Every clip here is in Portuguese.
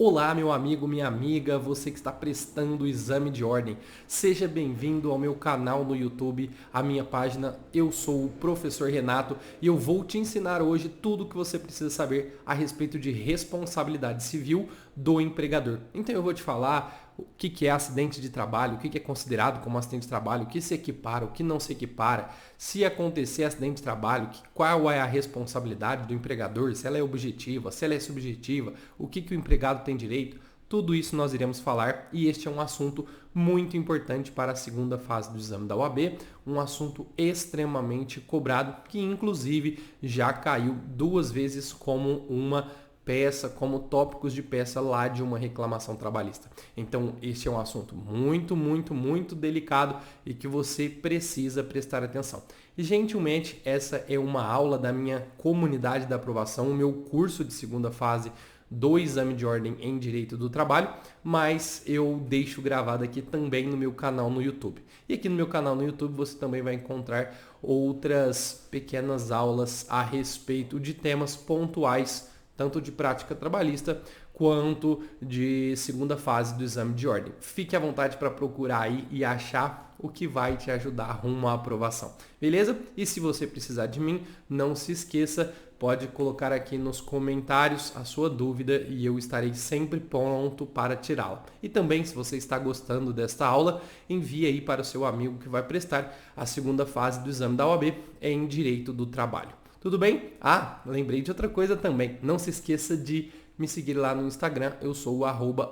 Olá, meu amigo, minha amiga, você que está prestando o exame de ordem. Seja bem-vindo ao meu canal no YouTube, à minha página. Eu sou o professor Renato e eu vou te ensinar hoje tudo o que você precisa saber a respeito de responsabilidade civil do empregador. Então eu vou te falar o que é acidente de trabalho, o que é considerado como acidente de trabalho, o que se equipara, o que não se equipara, se acontecer acidente de trabalho, qual é a responsabilidade do empregador, se ela é objetiva, se ela é subjetiva, o que o empregado tem direito. Tudo isso nós iremos falar e este é um assunto muito importante para a segunda fase do exame da OAB, um assunto extremamente cobrado que inclusive já caiu 2 vezes como uma peça, como tópicos de peça lá de uma reclamação trabalhista. Então, este é um assunto muito delicado e que você precisa prestar atenção. E, gentilmente, essa é uma aula da minha comunidade da aprovação, o meu curso de segunda fase do exame de ordem em Direito do Trabalho, mas eu deixo gravado aqui também no meu canal no YouTube. E aqui no meu canal no YouTube você também vai encontrar outras pequenas aulas a respeito de temas pontuais, tanto de prática trabalhista quanto de segunda fase do exame de ordem. Fique à vontade para procurar aí e achar o que vai te ajudar rumo à aprovação. Beleza? E se você precisar de mim, não se esqueça, pode colocar aqui nos comentários a sua dúvida e eu estarei sempre pronto para tirá-la. E também, se você está gostando desta aula, envie aí para o seu amigo que vai prestar a segunda fase do exame da OAB em Direito do Trabalho. Tudo bem? Ah, lembrei de outra coisa também. Não se esqueça de me seguir lá no Instagram. Eu sou o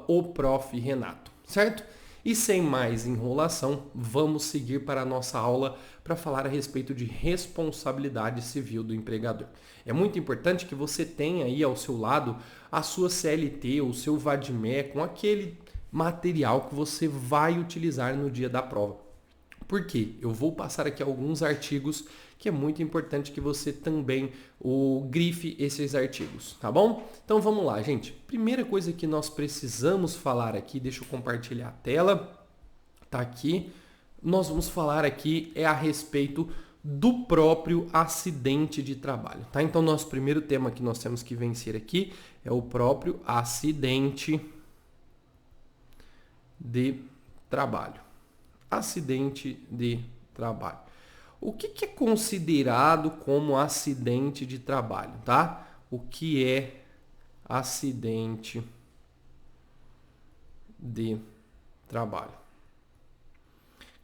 @oprofrenato, certo? E sem mais enrolação, vamos seguir para a nossa aula para falar a respeito de responsabilidade civil do empregador. É muito importante que você tenha aí ao seu lado a sua CLT, o seu VADME, com aquele material que você vai utilizar no dia da prova. Por quê? Eu vou passar aqui alguns artigos que é muito importante que você também grife esses artigos, tá bom? Então vamos lá, gente. Primeira coisa que nós precisamos falar aqui, deixa eu compartilhar a tela, tá aqui. Nós vamos falar aqui a respeito do próprio acidente de trabalho, tá? Então nosso primeiro tema que nós temos que vencer aqui é o próprio acidente de trabalho. Acidente de trabalho. O que é considerado como acidente de trabalho, tá? O que é acidente de trabalho?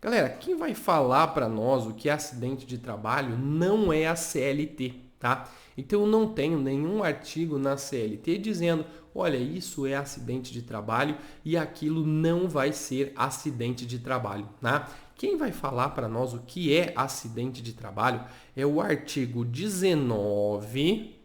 Galera, quem vai falar para nós o que é acidente de trabalho não é a CLT, tá? Então eu não tenho nenhum artigo na CLT dizendo, olha, isso é acidente de trabalho e aquilo não vai ser acidente de trabalho, tá? Quem vai falar para nós o que é acidente de trabalho é o artigo 19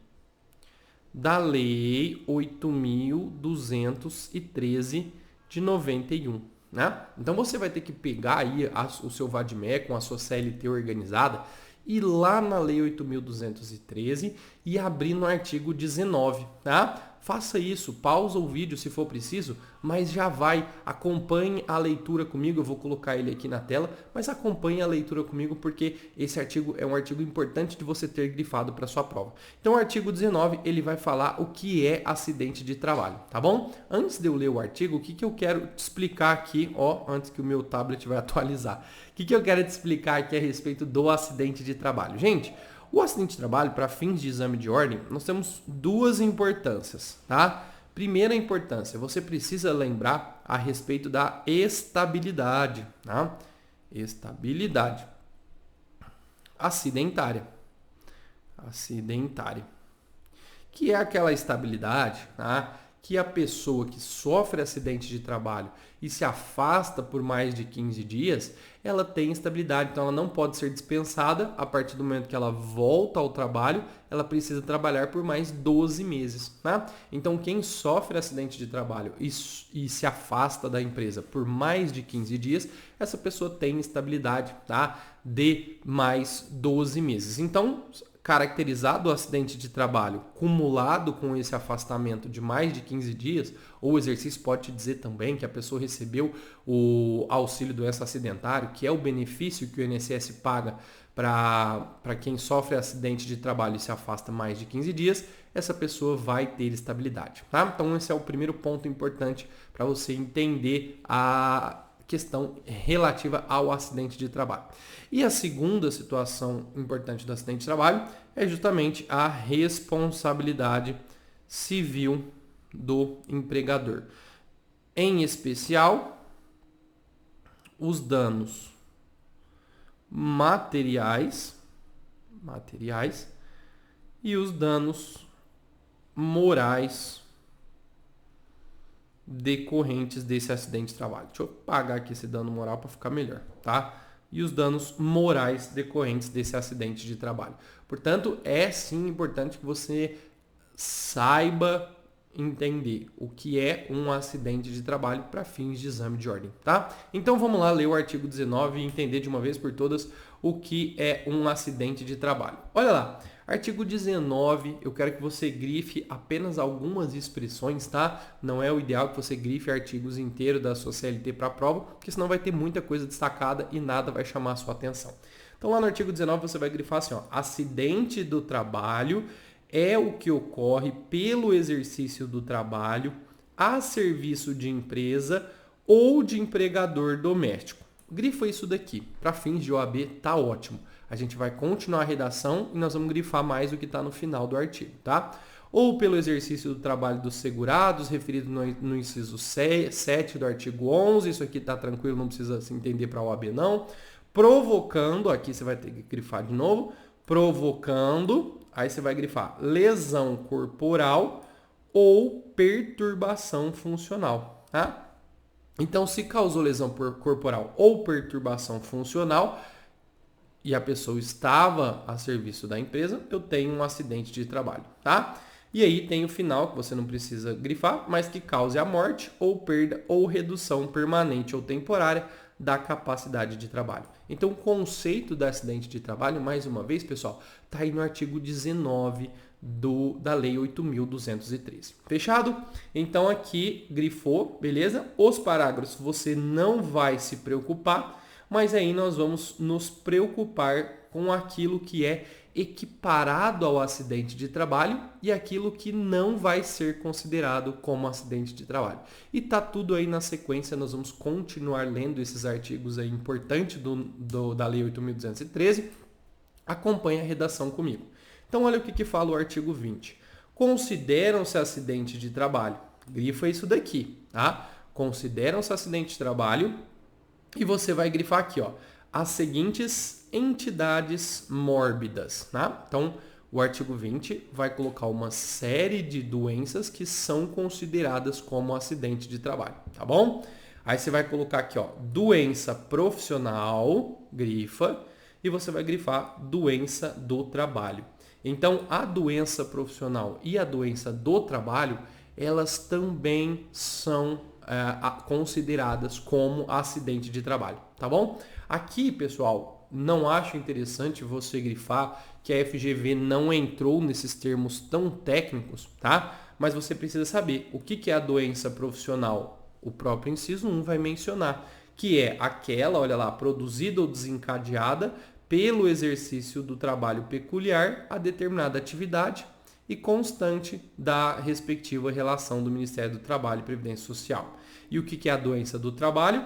da Lei 8.213 de 91. Né? Então você vai ter que pegar aí o seu VADME com a sua CLT organizada, ir lá na Lei 8.213 e abrir no artigo 19, tá? Faça isso, pausa o vídeo se for preciso, mas já vai, acompanhe a leitura comigo, eu vou colocar ele aqui na tela, mas acompanhe a leitura comigo porque esse artigo é um artigo importante de você ter grifado para sua prova. Então o artigo 19, ele vai falar o que é acidente de trabalho, tá bom? Antes de eu ler o artigo, o que eu quero te explicar aqui, antes que o meu tablet vai atualizar, o que eu quero te explicar aqui a respeito do acidente de trabalho? Gente, o acidente de trabalho, para fins de exame de ordem, nós temos 2 importâncias, tá? Primeira importância, você precisa lembrar a respeito da estabilidade, tá? Estabilidade acidentária. Acidentária. Que é aquela estabilidade, tá? Que a pessoa que sofre acidente de trabalho e se afasta por mais de 15 dias, ela tem estabilidade, então ela não pode ser dispensada. A partir do momento que ela volta ao trabalho, ela precisa trabalhar por mais 12 meses. Né? Então quem sofre acidente de trabalho e se afasta da empresa por mais de 15 dias, essa pessoa tem estabilidade, tá? De mais 12 meses. Então, caracterizado o acidente de trabalho cumulado com esse afastamento de mais de 15 dias, ou o exercício pode te dizer também que a pessoa recebeu o auxílio doença acidentário, que é o benefício que o INSS paga para quem sofre acidente de trabalho e se afasta mais de 15 dias, essa pessoa vai ter estabilidade. Tá? Então esse é o primeiro ponto importante para você entender a questão relativa ao acidente de trabalho. E a segunda situação importante do acidente de trabalho é justamente a responsabilidade civil do empregador. Em especial, os danos materiais e os danos morais decorrentes desse acidente de trabalho. Deixa eu apagar aqui esse dano moral para ficar melhor, tá? E os danos morais decorrentes desse acidente de trabalho. Portanto, é sim importante que você saiba entender o que é um acidente de trabalho para fins de exame de ordem, tá? Então vamos lá ler o artigo 19 e entender de uma vez por todas o que é um acidente de trabalho. Olha lá, artigo 19, eu quero que você grife apenas algumas expressões, tá? Não é o ideal que você grife artigos inteiros da sua CLT para a prova, porque senão vai ter muita coisa destacada e nada vai chamar a sua atenção. Então lá no artigo 19 você vai grifar assim, ó, acidente do trabalho é o que ocorre pelo exercício do trabalho a serviço de empresa ou de empregador doméstico. Grifa isso daqui. Para fins de OAB, tá ótimo. A gente vai continuar a redação e nós vamos grifar mais o que está no final do artigo, tá? Ou pelo exercício do trabalho dos segurados, referido no inciso 7 do artigo 11. Isso aqui tá tranquilo, não precisa se entender para a OAB não. Provocando, aqui você vai ter que grifar de novo, provocando, aí você vai grifar lesão corporal ou perturbação funcional, tá? Então, se causou lesão corporal ou perturbação funcional e a pessoa estava a serviço da empresa, eu tenho um acidente de trabalho, tá? E aí tem o final, que você não precisa grifar, mas que cause a morte ou perda ou redução permanente ou temporária da capacidade de trabalho. Então, o conceito do acidente de trabalho, mais uma vez, pessoal, está aí no artigo 19 da Lei 8.213. Fechado? Então, aqui, grifou, beleza? Os parágrafos você não vai se preocupar, mas aí nós vamos nos preocupar com aquilo que é equiparado ao acidente de trabalho e aquilo que não vai ser considerado como acidente de trabalho. E tá tudo aí na sequência, nós vamos continuar lendo esses artigos aí importantes da Lei 8.213. Acompanhe a redação comigo. Então, olha o que fala o artigo 20. Consideram-se acidente de trabalho. Grifa isso daqui, tá? Consideram-se acidente de trabalho e você vai grifar aqui, ó, as seguintes entidades mórbidas, tá? Então, o artigo 20 vai colocar uma série de doenças que são consideradas como acidente de trabalho, tá bom? Aí você vai colocar aqui, ó, doença profissional, grifa, e você vai grifar doença do trabalho. Então, a doença profissional e a doença do trabalho, elas também são consideradas como acidente de trabalho, tá bom? Aqui, pessoal, não acho interessante você grifar que a FGV não entrou nesses termos tão técnicos, tá? Mas você precisa saber o que é a doença profissional. O próprio inciso 1 vai mencionar, que é aquela, olha lá, produzida ou desencadeada pelo exercício do trabalho peculiar a determinada atividade e constante da respectiva relação do Ministério do Trabalho e Previdência Social. E o que é a doença do trabalho?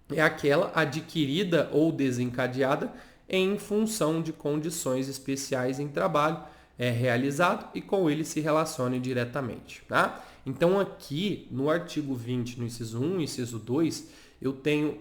É aquela adquirida ou desencadeada em função de condições especiais em trabalho realizado e com ele se relacione diretamente, tá? Então aqui no artigo 20, no inciso 1 e inciso 2, eu tenho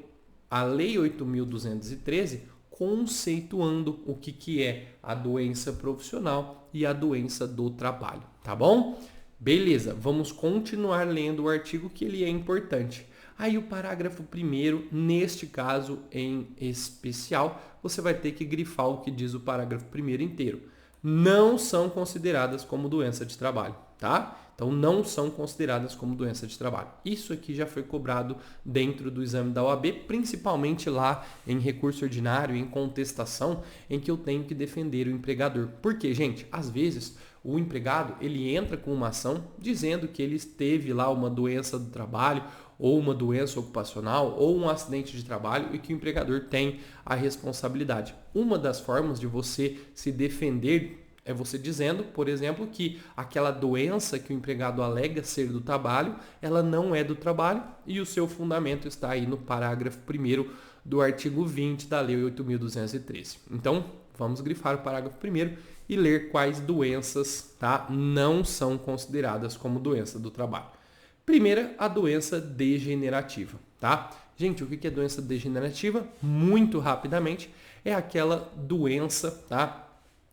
a Lei 8.213 conceituando o que é a doença profissional e a doença do trabalho, tá bom? Beleza, vamos continuar lendo o artigo que ele é importante. Aí o parágrafo 1º, neste caso em especial, você vai ter que grifar o que diz o parágrafo 1º inteiro. Não são consideradas como doença de trabalho, tá? Então não são consideradas como doença de trabalho. Isso aqui já foi cobrado dentro do exame da OAB, principalmente lá em recurso ordinário, em contestação, em que eu tenho que defender o empregador. Porque, gente, às vezes o empregado ele entra com uma ação dizendo que ele teve lá uma doença do trabalho, ou uma doença ocupacional, ou um acidente de trabalho e que o empregador tem a responsabilidade. Uma das formas de você se defender é você dizendo, por exemplo, que aquela doença que o empregado alega ser do trabalho, ela não é do trabalho e o seu fundamento está aí no parágrafo 1º do artigo 20 da Lei 8.213. Então, vamos grifar o parágrafo 1º e ler quais doenças, tá, não são consideradas como doença do trabalho. Primeira, a doença degenerativa, tá? Gente, o que é doença degenerativa? Muito rapidamente, é aquela doença, tá,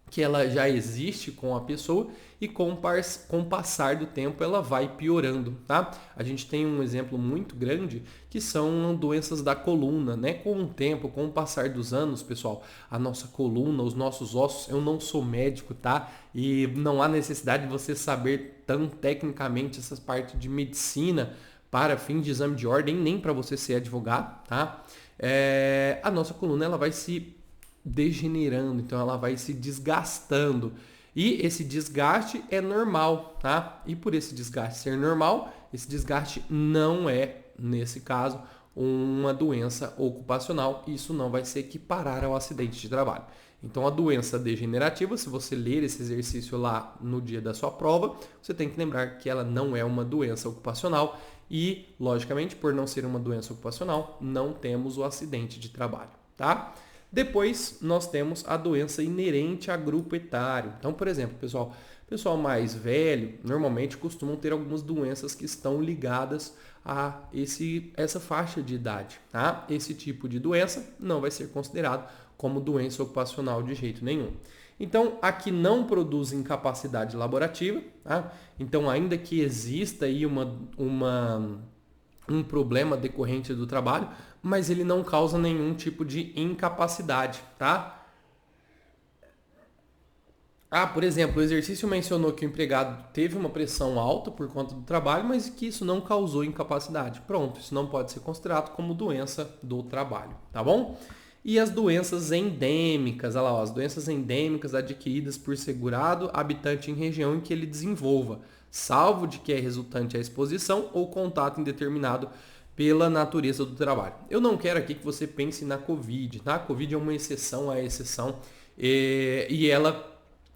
que ela já existe com a pessoa e com o passar do tempo ela vai piorando, tá? A gente tem um exemplo muito grande que são doenças da coluna, né? Com o tempo, com o passar dos anos, pessoal, a nossa coluna, os nossos ossos, eu não sou médico, tá? E não há necessidade de você saber tão tecnicamente essas partes de medicina para fins de exame de ordem, nem para você ser advogado, tá? A nossa coluna ela vai se degenerando, então ela vai se desgastando. E esse desgaste é normal, tá? E por esse desgaste ser normal, esse desgaste não é, nesse caso, uma doença ocupacional. Isso não vai se equiparar ao acidente de trabalho. Então, a doença degenerativa, se você ler esse exercício lá no dia da sua prova, você tem que lembrar que ela não é uma doença ocupacional e, logicamente, por não ser uma doença ocupacional, não temos o acidente de trabalho, tá? Depois, nós temos a doença inerente a grupo etário. Então, por exemplo, pessoal mais velho, normalmente costumam ter algumas doenças que estão ligadas a essa faixa de idade, tá? Esse tipo de doença não vai ser considerado como doença ocupacional de jeito nenhum. Então, aqui não produz incapacidade laborativa, tá? Então, ainda que exista aí um problema decorrente do trabalho, mas ele não causa nenhum tipo de incapacidade, tá? Por exemplo, o exercício mencionou que o empregado teve uma pressão alta por conta do trabalho, mas que isso não causou incapacidade. Pronto, isso não pode ser considerado como doença do trabalho, tá bom? E as doenças endêmicas, olha lá, ó, as doenças endêmicas adquiridas por segurado habitante em região em que ele desenvolva, salvo de que é resultante a exposição ou contato indeterminado pela natureza do trabalho. Eu não quero aqui que você pense na Covid, tá? A Covid é uma exceção à exceção e ela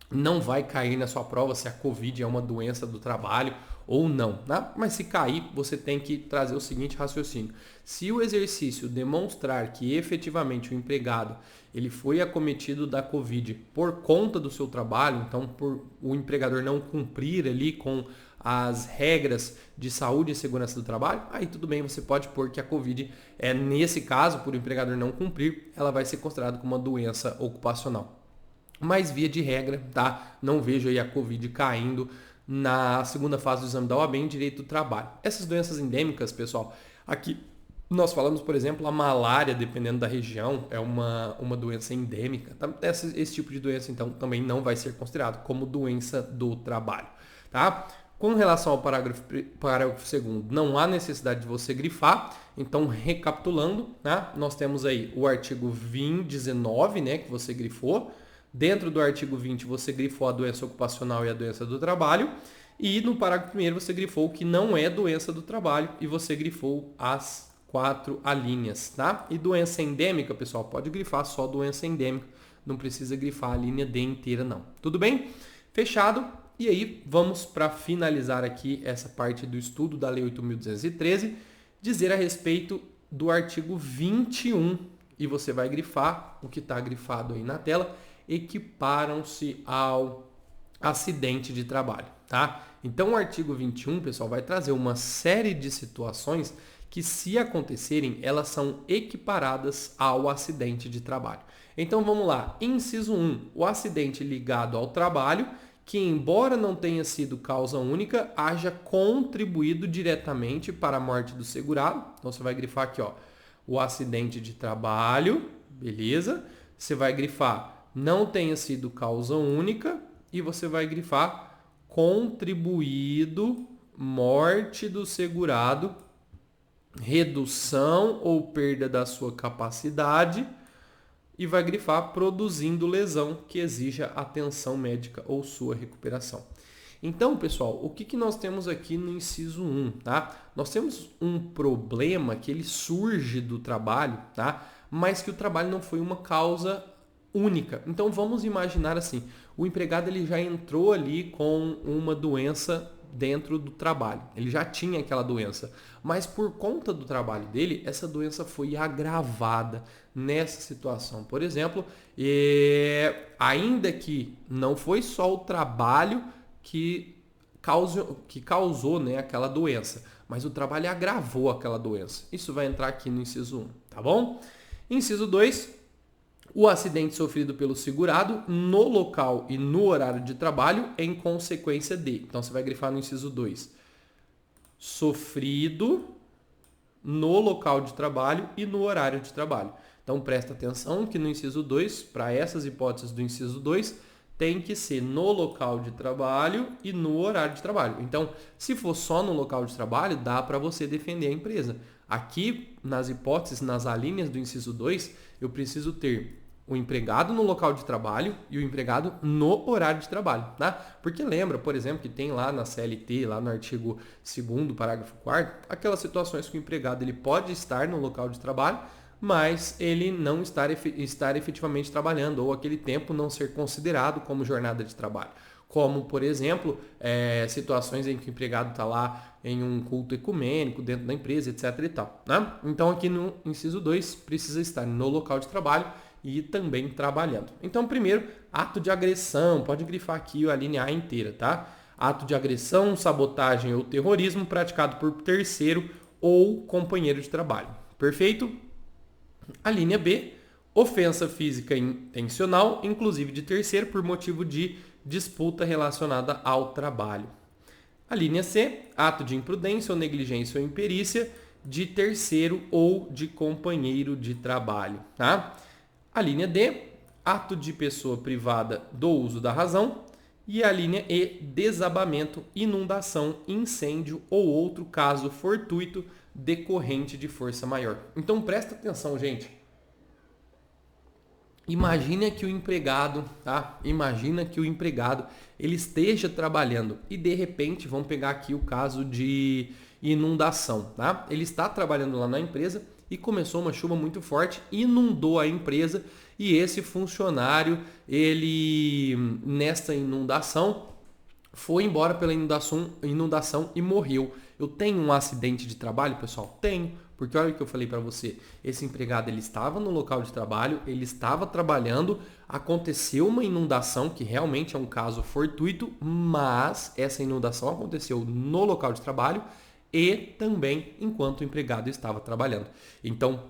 não vai cair na sua prova se a Covid é uma doença do trabalho ou não, tá? Mas se cair, você tem que trazer o seguinte raciocínio. Se o exercício demonstrar que efetivamente o empregado ele foi acometido da Covid por conta do seu trabalho, então por o empregador não cumprir ali com as regras de saúde e segurança do trabalho, aí tudo bem, você pode pôr que a Covid, nesse caso, por o empregador não cumprir, ela vai ser considerada como uma doença ocupacional. Mas via de regra, tá? Não vejo aí a Covid caindo na segunda fase do exame da OAB em direito do trabalho. Essas doenças endêmicas, pessoal, aqui nós falamos, por exemplo, a malária, dependendo da região, é uma doença endêmica. Tá? Esse tipo de doença, então, também não vai ser considerado como doença do trabalho, tá? Com relação ao parágrafo 2º, não há necessidade de você grifar. Então, recapitulando, né? Nós temos aí o artigo 19, né, que você grifou. Dentro do artigo 20, você grifou a doença ocupacional e a doença do trabalho. E no parágrafo 1º, você grifou que não é doença do trabalho e você grifou as 4 alíneas, tá? E doença endêmica, pessoal, pode grifar só doença endêmica. Não precisa grifar a linha D inteira, não. Tudo bem? Fechado? E aí, vamos para finalizar aqui essa parte do estudo da Lei 8.213, dizer a respeito do artigo 21. E você vai grifar o que está grifado aí na tela, equiparam-se ao acidente de trabalho, tá? Então, o artigo 21, pessoal, vai trazer uma série de situações que, se acontecerem, elas são equiparadas ao acidente de trabalho. Então, vamos lá. Inciso 1, o acidente ligado ao trabalho, que, embora não tenha sido causa única, haja contribuído diretamente para a morte do segurado. Então, você vai grifar aqui, ó, o acidente de trabalho, beleza? Você vai grifar não tenha sido causa única e você vai grifar contribuído, morte do segurado, redução ou perda da sua capacidade e vai grifar produzindo lesão que exija atenção médica ou sua recuperação. Então, pessoal, o que nós temos aqui no inciso 1, tá? Nós temos um problema que ele surge do trabalho, tá? Mas que o trabalho não foi uma causa única. Então, vamos imaginar assim, o empregado ele já entrou ali com uma doença dentro do trabalho. Ele já tinha aquela doença, mas por conta do trabalho dele, essa doença foi agravada nessa situação. Por exemplo, ainda que não foi só o trabalho que causou, né, aquela doença, mas o trabalho agravou aquela doença. Isso vai entrar aqui no inciso 1, tá bom? Inciso 2, o acidente sofrido pelo segurado no local e no horário de trabalho em consequência de. Então, você vai grifar no inciso 2. Sofrido no local de trabalho e no horário de trabalho. Então, presta atenção que no inciso 2, para essas hipóteses do inciso 2, tem que ser no local de trabalho e no horário de trabalho. Então, se for só no local de trabalho, dá para você defender a empresa. Aqui, nas hipóteses, nas alíneas do inciso 2, eu preciso ter o empregado no local de trabalho e o empregado no horário de trabalho, tá? Porque lembra, por exemplo, que tem lá na CLT, lá no artigo 2º, parágrafo 4º, aquelas situações que o empregado ele pode estar no local de trabalho, mas ele não estar efetivamente trabalhando, ou aquele tempo não ser considerado como jornada de trabalho. Como, por exemplo, situações em que o empregado está lá em um culto ecumênico dentro da empresa, etc. e tal, né? Então, aqui no inciso 2, precisa estar no local de trabalho e também trabalhando. Então, primeiro, ato de agressão, pode grifar aqui a linha A inteira, tá? Ato de agressão, sabotagem ou terrorismo praticado por terceiro ou companheiro de trabalho. Perfeito? A linha B, ofensa física intencional, inclusive de terceiro, por motivo de disputa relacionada ao trabalho. A linha C, ato de imprudência ou negligência ou imperícia de terceiro ou de companheiro de trabalho, tá? A linha D, ato de pessoa privada do uso da razão. E a linha E, desabamento, inundação, incêndio ou outro caso fortuito decorrente de força maior. Então presta atenção, gente. Imagina que o empregado, tá? Imagina que o empregado ele esteja trabalhando e de repente, vamos pegar aqui o caso de inundação, tá? Ele está trabalhando lá na empresa e começou uma chuva muito forte, inundou a empresa e esse funcionário, ele nesta inundação, foi embora pela inundação e morreu. Eu tenho um acidente de trabalho, pessoal? Tenho, porque olha o que eu falei para você. Esse empregado, ele estava no local de trabalho, ele estava trabalhando, aconteceu uma inundação, que realmente é um caso fortuito, mas essa inundação aconteceu no local de trabalho e também enquanto o empregado estava trabalhando. Então,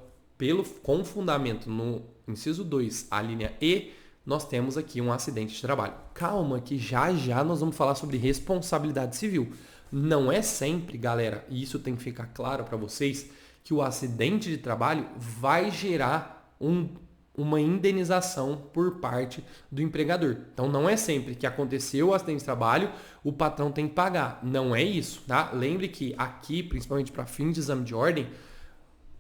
com fundamento no inciso 2, a linha E, nós temos aqui um acidente de trabalho. Calma que já nós vamos falar sobre responsabilidade civil. Não é sempre, galera, e isso tem que ficar claro para vocês, que o acidente de trabalho vai gerar uma indenização por parte do empregador. Então, não é sempre que aconteceu o acidente de trabalho, o patrão tem que pagar. Não é isso, tá? Lembre que aqui, principalmente para fins de exame de ordem,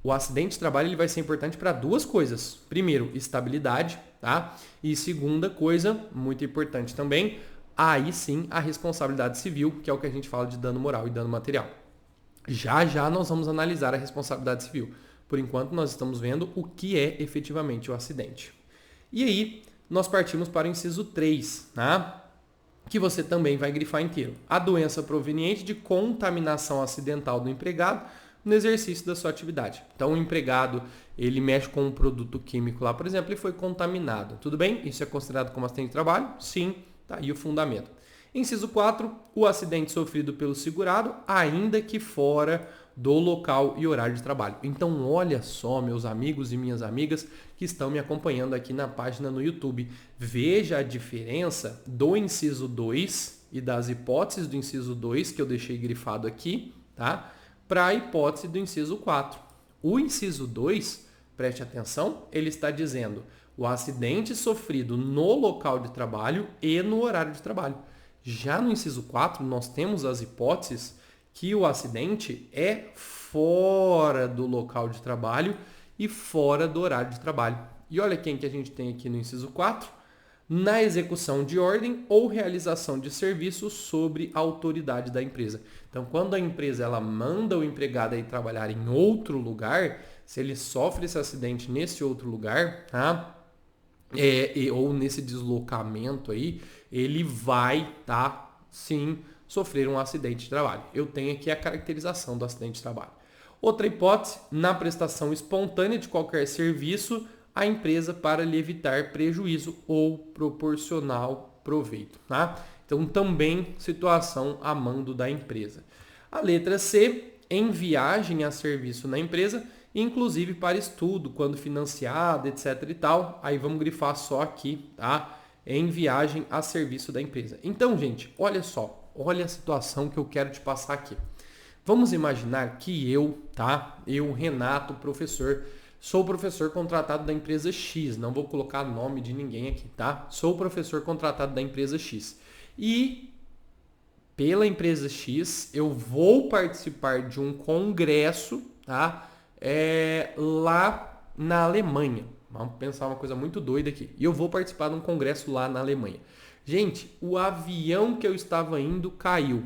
o acidente de trabalho ele vai ser importante para duas coisas. Primeiro, estabilidade, tá? E segunda coisa, muito importante também, aí sim a responsabilidade civil, que é o que a gente fala de dano moral e dano material. Já nós vamos analisar a responsabilidade civil. Por enquanto, nós estamos vendo o que é efetivamente o acidente. E aí, nós partimos para o inciso 3, tá? Que você também vai grifar inteiro. A doença proveniente de contaminação acidental do empregado no exercício da sua atividade. Então, o empregado, ele mexe com um produto químico lá, por exemplo, e foi contaminado. Tudo bem? Isso é considerado como acidente de trabalho? Sim. Tá aí o fundamento. Inciso 4, o acidente sofrido pelo segurado, ainda que fora do local e horário de trabalho. Então, olha só, meus amigos e minhas amigas que estão me acompanhando aqui na página no YouTube. Veja a diferença do inciso 2 e das hipóteses do inciso 2, que eu deixei grifado aqui, tá? Para a hipótese do inciso 4. O inciso 2, preste atenção, ele está dizendo o acidente sofrido no local de trabalho e no horário de trabalho. Já no inciso 4, nós temos as hipóteses que o acidente é fora do local de trabalho e fora do horário de trabalho. E olha quem que a gente tem aqui no inciso 4. Na execução de ordem ou realização de serviço sobre a autoridade da empresa. Então, quando a empresa ela manda o empregado ir trabalhar em outro lugar, se ele sofre esse acidente nesse outro lugar, tá? Ou nesse deslocamento aí, ele vai, tá, sim, sofrer um acidente de trabalho. Eu tenho aqui a caracterização do acidente de trabalho. Outra hipótese, na prestação espontânea de qualquer serviço, a empresa para lhe evitar prejuízo ou proporcional proveito, tá? Então, também situação a mando da empresa. A letra C, em viagem a serviço na empresa, inclusive para estudo, quando financiado, etc e tal. Aí vamos grifar só aqui, tá? Em viagem a serviço da empresa. Então, gente, olha só, olha a situação que eu quero te passar aqui. Vamos imaginar que eu, tá? Eu, Renato, professor, sou professor contratado da empresa X. Não vou colocar nome de ninguém aqui, tá? Sou professor contratado da empresa X. E pela empresa X, eu vou participar de um congresso, tá? Lá na Alemanha. Vamos pensar uma coisa muito doida aqui. E eu vou participar de um congresso lá na Alemanha. Gente, o avião que eu estava indo caiu.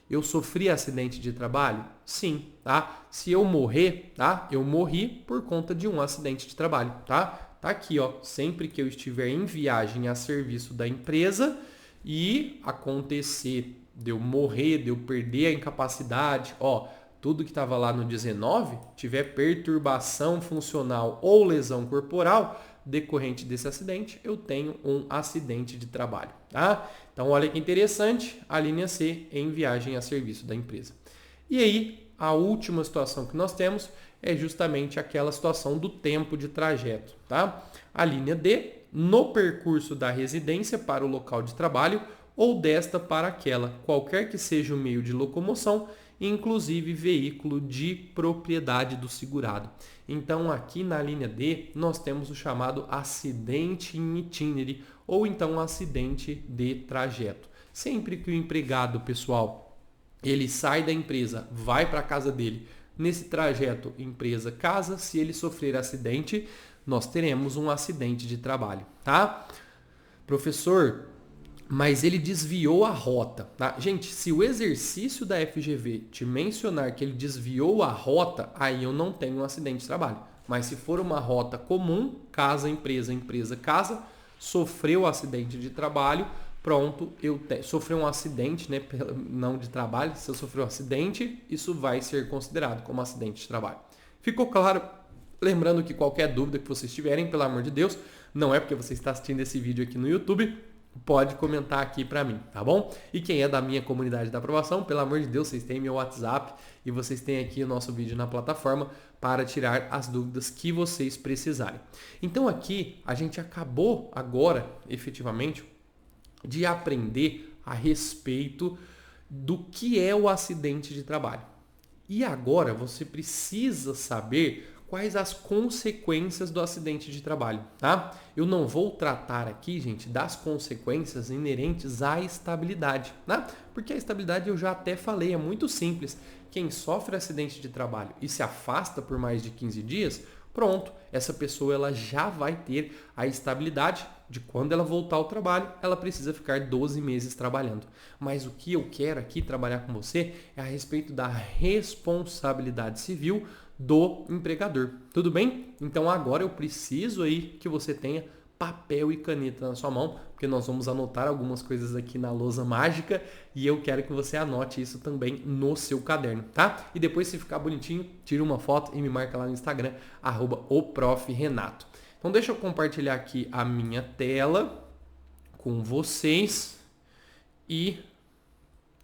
Eu sofri acidente de trabalho? Sim, tá? Se eu morrer, tá? Eu morri por conta de um acidente de trabalho, tá? Tá aqui, ó. Sempre que eu estiver em viagem a serviço da empresa e acontecer de eu morrer, de eu perder a incapacidade, ó, tudo que estava lá no 19, tiver perturbação funcional ou lesão corporal decorrente desse acidente, eu tenho um acidente de trabalho, tá? Então, olha que interessante, a linha C, em viagem a serviço da empresa. E aí, a última situação que nós temos é justamente aquela situação do tempo de trajeto, tá? A linha D, no percurso da residência para o local de trabalho ou desta para aquela, qualquer que seja o meio de locomoção, inclusive veículo de propriedade do segurado. Então, aqui na linha D, nós temos o chamado acidente in itinere, ou então acidente de trajeto. Sempre que o empregado, pessoal, ele sai da empresa, vai para a casa dele, nesse trajeto empresa-casa, se ele sofrer acidente, nós teremos um acidente de trabalho, tá? Professor, mas ele desviou a rota, tá? Gente, se o exercício da FGV te mencionar que ele desviou a rota, aí eu não tenho um acidente de trabalho. Mas se for uma rota comum, casa, empresa, empresa, casa, sofreu acidente de trabalho, pronto, sofreu um acidente, né? Não de trabalho, se eu sofreu um acidente, isso vai ser considerado como acidente de trabalho. Ficou claro? Lembrando que qualquer dúvida que vocês tiverem, pelo amor de Deus, não é porque você está assistindo esse vídeo aqui no YouTube, pode comentar aqui para mim, tá bom? E quem é da minha comunidade da aprovação, pelo amor de Deus, vocês têm meu WhatsApp e vocês têm aqui o nosso vídeo na plataforma para tirar as dúvidas que vocês precisarem. Então aqui a gente acabou agora, efetivamente, de aprender a respeito do que é o acidente de trabalho. E agora você precisa saber quais as consequências do acidente de trabalho, tá? Eu não vou tratar aqui, gente, das consequências inerentes à estabilidade, tá? Porque a estabilidade eu já até falei, é muito simples. Quem sofre acidente de trabalho e se afasta por mais de 15 dias, pronto, essa pessoa ela já vai ter a estabilidade de quando ela voltar ao trabalho, ela precisa ficar 12 meses trabalhando. Mas o que eu quero aqui trabalhar com você é a respeito da responsabilidade civil do empregador. Tudo bem? Então agora eu preciso aí que você tenha papel e caneta na sua mão, porque nós vamos anotar algumas coisas aqui na lousa mágica e eu quero que você anote isso também no seu caderno, tá? E depois, se ficar bonitinho, tira uma foto e me marca lá no Instagram, @oprofrenato. Então deixa eu compartilhar aqui a minha tela com vocês e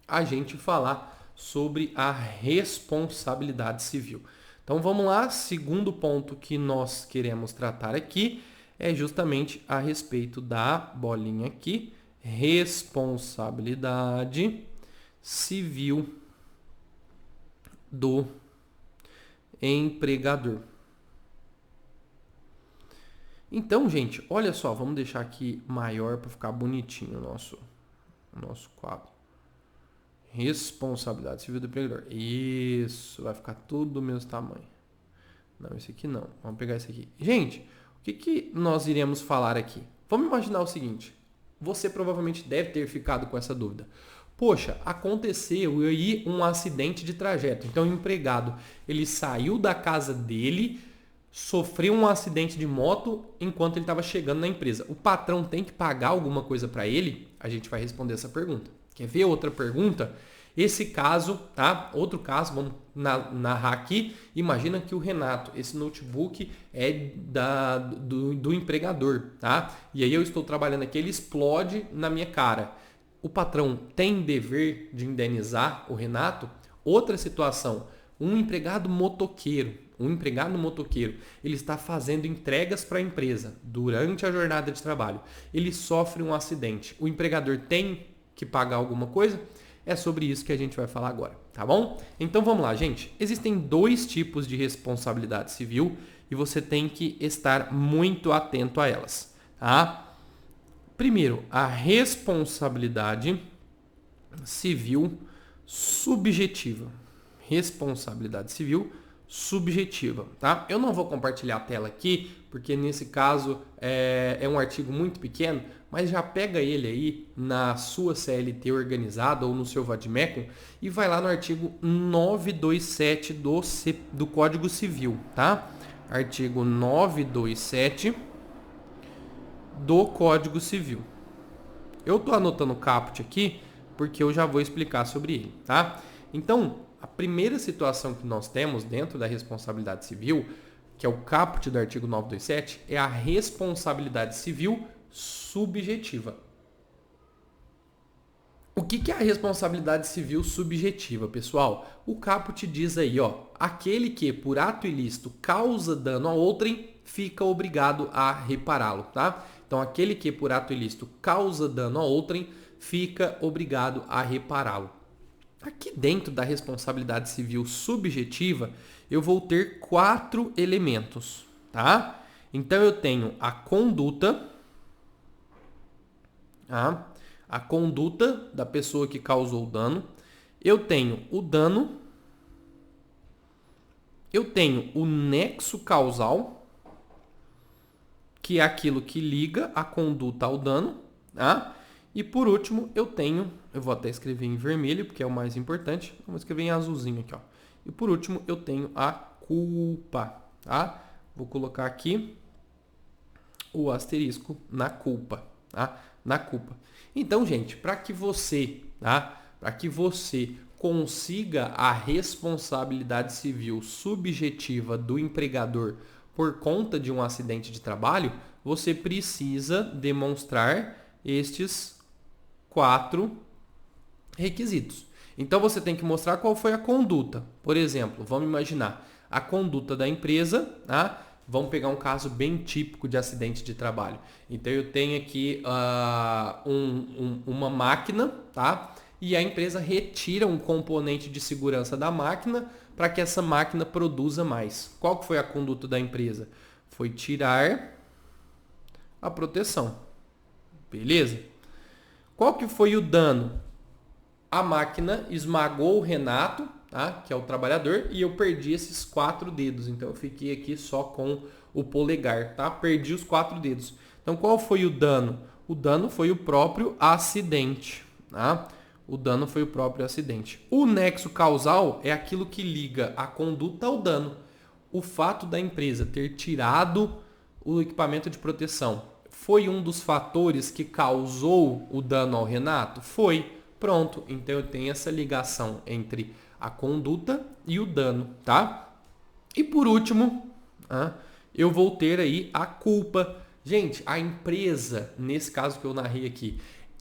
a gente falar sobre a responsabilidade civil. Então vamos lá, segundo ponto que nós queremos tratar aqui é justamente a respeito da bolinha aqui, responsabilidade civil do empregador. Então, gente, olha só, vamos deixar aqui maior para ficar bonitinho o nosso o nosso quadro. Responsabilidade civil do empregador. Isso, vai ficar tudo do mesmo tamanho. Não, esse aqui não. Vamos pegar esse aqui. Gente, o que nós iremos falar aqui? Vamos imaginar o seguinte. Você provavelmente deve ter ficado com essa dúvida. Poxa, aconteceu aí um acidente de trajeto. Então, o empregado, ele saiu da casa dele, sofreu um acidente de moto enquanto ele estava chegando na empresa. O patrão tem que pagar alguma coisa para ele? A gente vai responder essa pergunta. Quer ver outra pergunta? Esse caso, tá? Outro caso, vamos narrar aqui. Imagina que o Renato, esse notebook é do empregador, tá? E aí eu estou trabalhando aqui, ele explode na minha cara. O patrão tem dever de indenizar o Renato? Outra situação, um empregado motoqueiro, ele está fazendo entregas para a empresa durante a jornada de trabalho. Ele sofre um acidente. O empregador tem que pagar alguma coisa? É sobre isso que a gente vai falar agora, tá bom? Então vamos lá, gente. Existem dois tipos de responsabilidade civil e você tem que estar muito atento a elas, tá? Primeiro, a responsabilidade civil subjetiva. Responsabilidade civil subjetiva, tá? Eu não vou compartilhar a tela aqui, porque nesse caso é um artigo muito pequeno, mas já pega ele aí na sua CLT organizada ou no seu Vadmecum e vai lá no artigo 927 do Código Civil, tá? Artigo 927 do Código Civil. Eu tô anotando o caput aqui porque eu já vou explicar sobre ele, tá? Então, a primeira situação que nós temos dentro da responsabilidade civil, que é o caput do artigo 927, é a responsabilidade civil subjetiva. O que é a responsabilidade civil subjetiva, pessoal? O caput diz aí, ó, aquele que por ato ilícito causa dano a outrem fica obrigado a repará-lo, tá? Então, aquele que por ato ilícito causa dano a outrem fica obrigado a repará-lo. Aqui dentro da responsabilidade civil subjetiva, eu vou ter 4 elementos, tá? Então, eu tenho a conduta, tá? A conduta da pessoa que causou o dano. Eu tenho o dano. Eu tenho o nexo causal, que é aquilo que liga a conduta ao dano, tá? E por último, eu vou até escrever em vermelho, porque é o mais importante. Vou escrever em azulzinho aqui, ó. E por último, eu tenho a culpa, tá? Vou colocar aqui o asterisco na culpa, tá? Na culpa. Então, gente, para que você consiga a responsabilidade civil subjetiva do empregador por conta de um acidente de trabalho, você precisa demonstrar estes 4 requisitos. Então, você tem que mostrar qual foi a conduta. Por exemplo, vamos imaginar a conduta da empresa, tá? Vamos pegar um caso bem típico de acidente de trabalho. Então, eu tenho aqui uma máquina, tá? E a empresa retira um componente de segurança da máquina para que essa máquina produza mais. Qual que foi a conduta da empresa? Foi tirar a proteção. Beleza? Qual que foi o dano? A máquina esmagou o Renato, tá? Que é o trabalhador, e eu perdi esses 4 dedos. Então, eu fiquei aqui só com o polegar, tá? Perdi os 4 dedos. Então, qual foi o dano? O dano foi o próprio acidente, tá? O dano foi o próprio acidente. O nexo causal é aquilo que liga a conduta ao dano. O fato da empresa ter tirado o equipamento de proteção foi um dos fatores que causou o dano ao Renato? Foi. Pronto. Então, eu tenho essa ligação entre a conduta e o dano, tá? E por último, eu vou ter aí a culpa. Gente, a empresa, nesse caso que eu narrei aqui,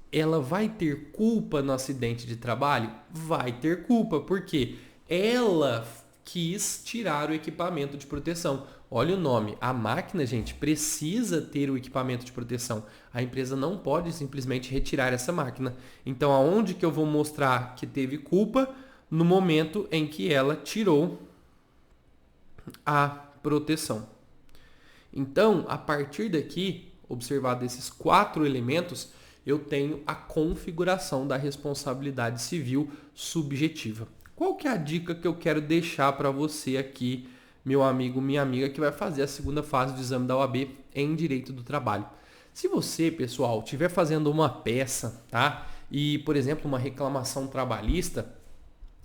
ela vai ter culpa no acidente de trabalho? Vai ter culpa, porque ela quis tirar o equipamento de proteção. Olha o nome, a máquina, gente, precisa ter o equipamento de proteção. A empresa não pode simplesmente retirar essa máquina. Então, aonde que eu vou mostrar que teve culpa? No momento em que ela tirou a proteção. Então, a partir daqui, observado esses 4 elementos, eu tenho a configuração da responsabilidade civil subjetiva. Qual que é a dica que eu quero deixar para você aqui, meu amigo, minha amiga, que vai fazer a segunda fase do exame da OAB em Direito do Trabalho? Se você, pessoal, estiver fazendo uma peça, tá? E, por exemplo, uma reclamação trabalhista,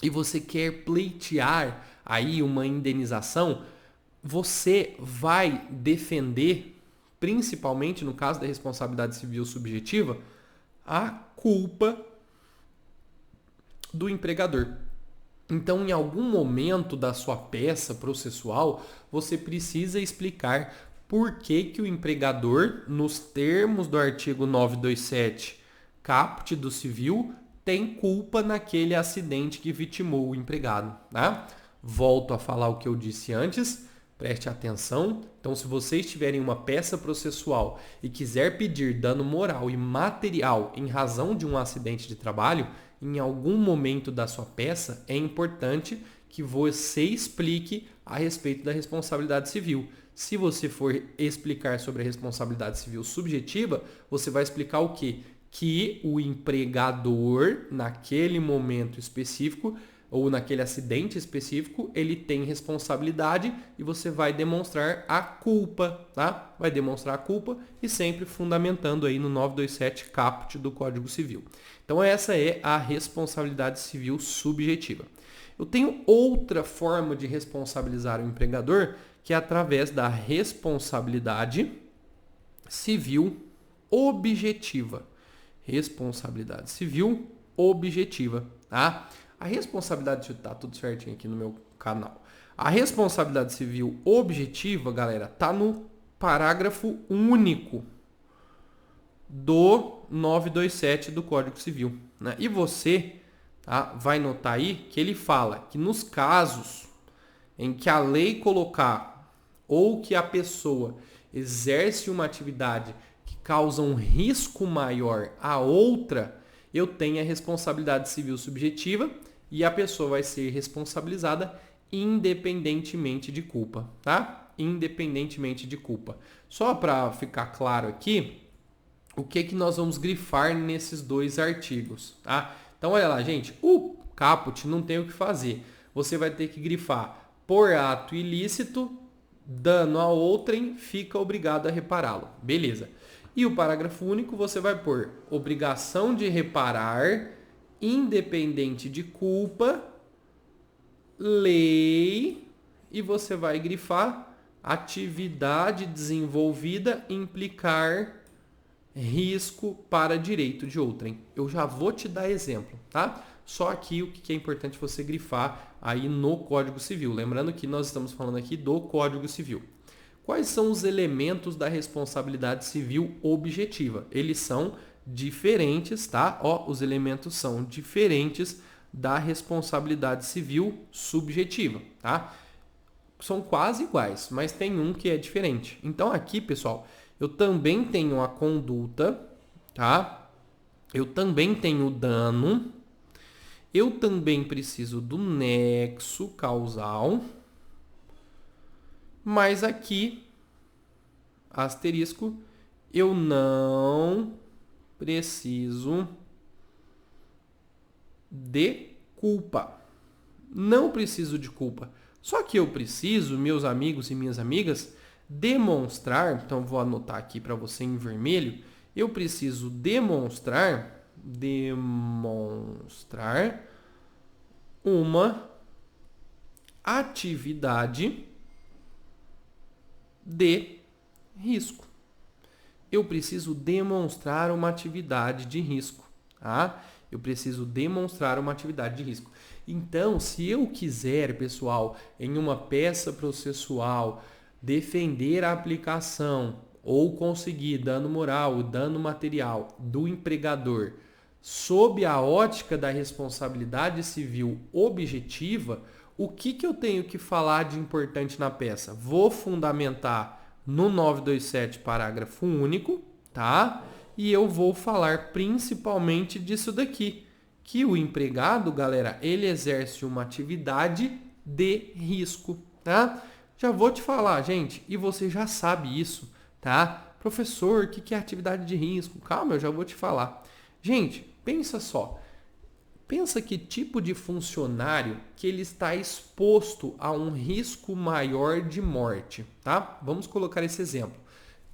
e você quer pleitear aí uma indenização, você vai defender, principalmente no caso da responsabilidade civil subjetiva, a culpa do empregador. Então, em algum momento da sua peça processual, você precisa explicar por que o empregador, nos termos do artigo 927, caput do civil, tem culpa naquele acidente que vitimou o empregado. Tá? Volto a falar o que eu disse antes, preste atenção. Então, se vocês tiverem uma peça processual e quiser pedir dano moral e material em razão de um acidente de trabalho, em algum momento da sua peça, é importante que você explique a respeito da responsabilidade civil. Se você for explicar sobre a responsabilidade civil subjetiva, você vai explicar o quê? Que o empregador, naquele momento específico, ou naquele acidente específico, ele tem responsabilidade e você vai demonstrar a culpa, tá? Vai demonstrar a culpa e sempre fundamentando aí no 927 caput do Código Civil. Então essa é a responsabilidade civil subjetiva. Eu tenho outra forma de responsabilizar o empregador, que é através da responsabilidade civil objetiva. Responsabilidade civil objetiva, tá? A responsabilidade, tá tudo certinho aqui no meu canal. A responsabilidade civil objetiva, galera, tá no parágrafo único do 927 do Código Civil, né? E você, tá, vai notar aí que ele fala que nos casos em que a lei colocar ou que a pessoa exerce uma atividade que causa um risco maior a outra, eu tenho a responsabilidade civil subjetiva e a pessoa vai ser responsabilizada independentemente de culpa, tá? Independentemente de culpa. Só para ficar claro aqui, o que nós vamos grifar nesses dois artigos, tá? Então, olha lá, gente, o caput não tem o que fazer. Você vai ter que grifar por ato ilícito, dano a outrem, fica obrigado a repará-lo. Beleza. E o parágrafo único você vai pôr obrigação de reparar, independente de culpa, lei, e você vai grifar atividade desenvolvida implicar risco para direito de outrem. Eu já vou te dar exemplo, tá? Só aqui o que é importante você grifar aí no Código Civil. Lembrando que nós estamos falando aqui do Código Civil. Quais são os elementos da responsabilidade civil objetiva? Eles são diferentes, tá? Ó, os elementos são diferentes da responsabilidade civil subjetiva, tá? São quase iguais, mas tem um que é diferente. Então aqui, pessoal, eu também tenho a conduta, tá? Eu também tenho o dano. Eu também preciso do nexo causal. Mas aqui, asterisco, eu não preciso de culpa. Não preciso de culpa. Só que eu preciso, meus amigos e minhas amigas, demonstrar, então vou anotar aqui para você em vermelho, eu preciso demonstrar uma atividade de risco. Eu preciso demonstrar uma atividade de risco, tá? Eu preciso demonstrar uma atividade de risco. Então, se eu quiser, pessoal, em uma peça processual, defender a aplicação ou conseguir dano moral, dano material do empregador sob a ótica da responsabilidade civil objetiva, o que eu tenho que falar de importante na peça? Vou fundamentar no 927, parágrafo único, tá? E eu vou falar principalmente disso daqui, que o empregado, galera, ele exerce uma atividade de risco, tá? Já vou te falar, gente, e você já sabe isso, tá? professor, o que é atividade de risco? Calma, eu já vou te falar. Gente, pensa só. Pensa que tipo de funcionário que ele está exposto a um risco maior de morte, tá? Vamos colocar esse exemplo.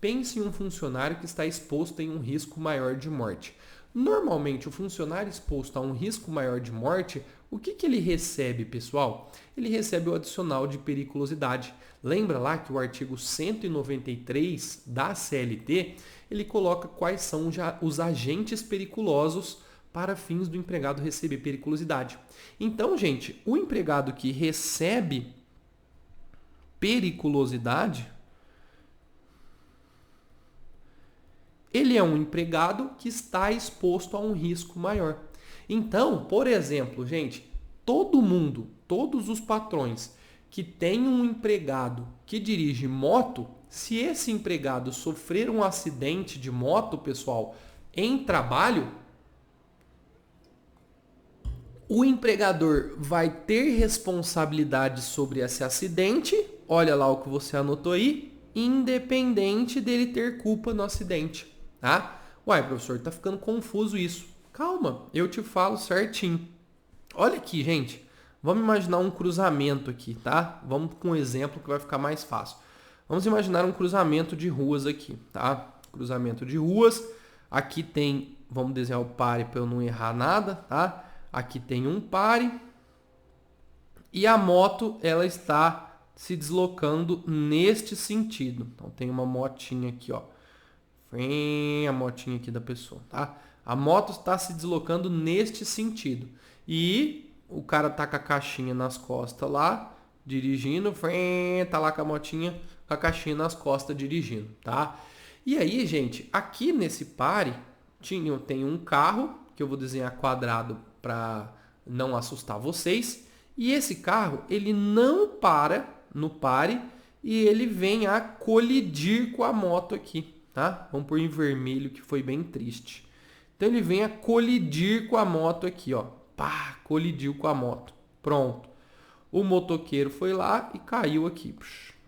Pense em um funcionário que está exposto em um risco maior de morte. Normalmente, o funcionário exposto a um risco maior de morte, o que ele recebe, pessoal? Ele recebe o adicional de periculosidade. Lembra lá que o artigo 193 da CLT, ele coloca quais são os agentes periculosos para fins do empregado receber periculosidade. Então, gente, o empregado que recebe periculosidade, ele é um empregado que está exposto a um risco maior. Então, por exemplo, gente, todo mundo, todos os patrões que têm um empregado que dirige moto, se esse empregado sofrer um acidente de moto, pessoal, em trabalho, o empregador vai ter responsabilidade sobre esse acidente, olha lá o que você anotou aí, independente dele ter culpa no acidente. Tá? Uai, professor, tá ficando confuso isso. Calma, eu te falo certinho. Olha aqui, gente. Vamos imaginar um cruzamento aqui, tá? Vamos com um exemplo que vai ficar mais fácil. Vamos imaginar um cruzamento de ruas aqui, tá? Cruzamento de ruas. Aqui tem, vamos desenhar o pare para eu não errar nada, tá? Aqui tem um pare. E a moto, ela está se deslocando neste sentido. Então tem uma motinha aqui, ó. A motinha aqui da pessoa, tá? A moto está se deslocando neste sentido. E o cara tá com a caixinha nas costas lá, dirigindo. Tá lá com a motinha, com a caixinha nas costas, dirigindo, tá? E aí, gente, aqui nesse pare, tem um carro, que eu vou desenhar quadrado para não assustar vocês. E esse carro, ele não para no pare e ele vem a colidir com a moto aqui. Tá? Vamos pôr em vermelho, que foi bem triste. Então ele vem a colidir com a moto aqui, ó. Pá, colidiu com a moto. Pronto. O motoqueiro foi lá e caiu aqui.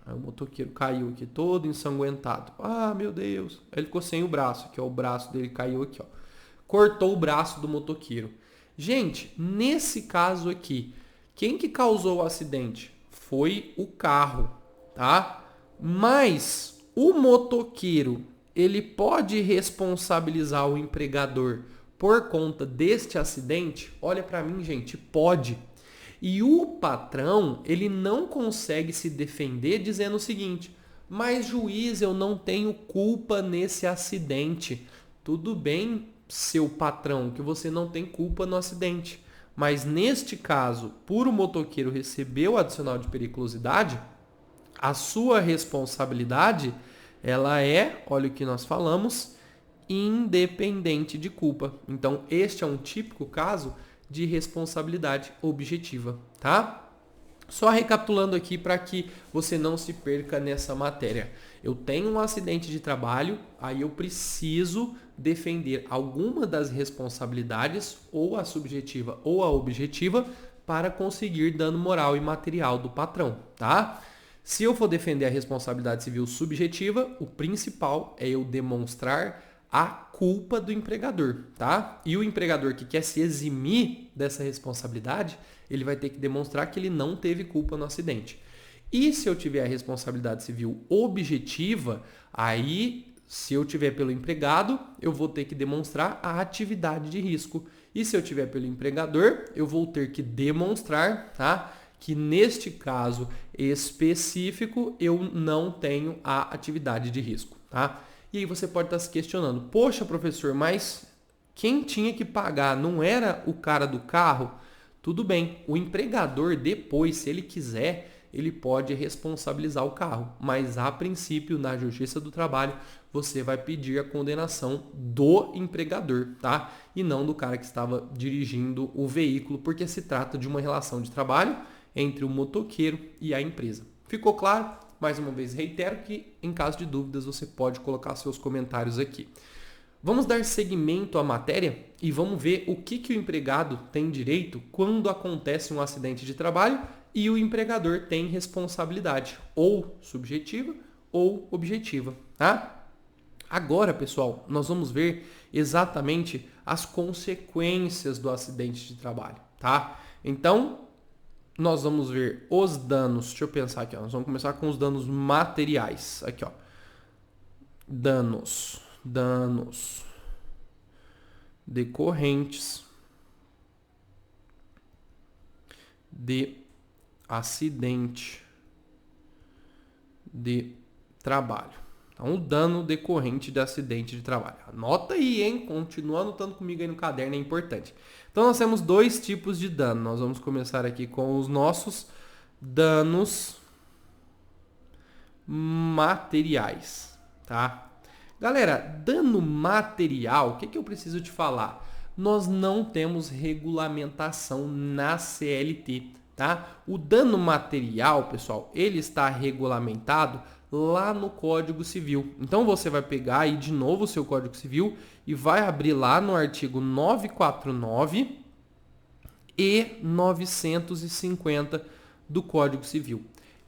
Aí o motoqueiro caiu aqui todo ensanguentado. Ah, meu Deus. Aí ele ficou sem o braço, aqui, ó. O braço dele caiu aqui, ó. Cortou o braço do motoqueiro. Gente, nesse caso aqui, quem que causou o acidente? Foi o carro, tá? Mas o motoqueiro, ele pode responsabilizar o empregador por conta deste acidente? Olha para mim, gente, pode. E o patrão, ele não consegue se defender dizendo o seguinte: mas juiz, eu não tenho culpa nesse acidente. Tudo bem, seu patrão, que você não tem culpa no acidente. Mas neste caso, por o motoqueiro receber o adicional de periculosidade, a sua responsabilidade, ela é, olha o que nós falamos, independente de culpa. Então, este é um típico caso de responsabilidade objetiva, tá? Só recapitulando aqui para que você não se perca nessa matéria. Eu tenho um acidente de trabalho, aí eu preciso defender alguma das responsabilidades, ou a subjetiva ou a objetiva, para conseguir dano moral e material do patrão, tá? Se eu for defender a responsabilidade civil subjetiva, o principal é eu demonstrar a culpa do empregador, tá? E o empregador que quer se eximir dessa responsabilidade, ele vai ter que demonstrar que ele não teve culpa no acidente. E se eu tiver a responsabilidade civil objetiva, aí, se eu tiver pelo empregado, eu vou ter que demonstrar a atividade de risco. E se eu tiver pelo empregador, eu vou ter que demonstrar, tá, que neste caso específico eu não tenho a atividade de risco, tá? E aí você pode estar se questionando: poxa, professor, mas quem tinha que pagar não era o cara do carro? Tudo bem, o empregador depois, se ele quiser, ele pode responsabilizar o carro, mas a princípio, na Justiça do Trabalho, você vai pedir a condenação do empregador, tá? E não do cara que estava dirigindo o veículo, porque se trata de uma relação de trabalho entre o motoqueiro e a empresa. Ficou claro? Mais uma vez reitero que, em caso de dúvidas, você pode colocar seus comentários aqui. Vamos dar seguimento à matéria e vamos ver o que o empregado tem direito quando acontece um acidente de trabalho e o empregador tem responsabilidade, ou subjetiva ou objetiva, tá? Agora, pessoal, nós vamos ver exatamente as consequências do acidente de trabalho, tá? Então, nós vamos ver os danos. Deixa eu pensar aqui, ó. Nós vamos começar com os danos materiais. Aqui, ó. Danos decorrentes de acidente de trabalho. Então, o dano decorrente de acidente de trabalho. Anota aí, hein? Continua anotando comigo aí no caderno, é importante. Então, nós temos dois tipos de dano. Nós vamos começar aqui com os nossos danos materiais, tá? Galera, dano material, o que eu preciso te falar? Nós não temos regulamentação na CLT, tá? O dano material, pessoal, ele está regulamentado lá no Código Civil. Então você vai pegar aí de novo o seu Código Civil e vai abrir lá no artigo 949 e 950 do Código Civil.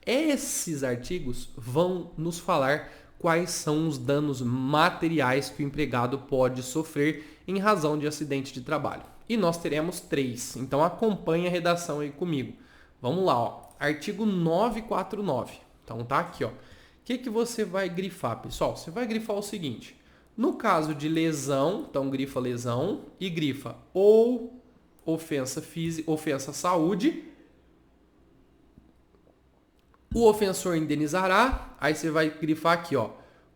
Esses artigos vão nos falar quais são os danos materiais que o empregado pode sofrer em razão de acidente de trabalho. E nós teremos 3. Então acompanhe a redação aí comigo. Vamos lá, ó. Artigo 949. Então tá aqui, ó. O que você vai grifar, pessoal? Você vai grifar o seguinte. No caso de lesão, então grifa lesão e grifa ou ofensa física, ofensa à saúde. O ofensor indenizará. Aí você vai grifar aqui, ó.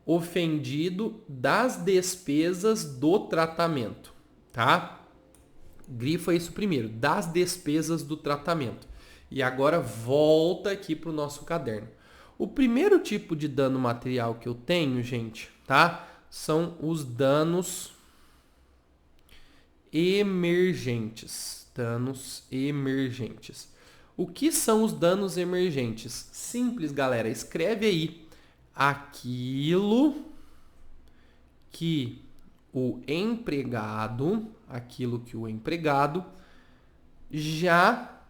Ofendido das despesas do tratamento, tá? Grifa isso primeiro, das despesas do tratamento. E agora volta aqui para o nosso caderno. O primeiro tipo de dano material que eu tenho, gente, tá? São os danos emergentes. Danos emergentes. O que são os danos emergentes? Simples, galera. Escreve aí. Aquilo que o empregado já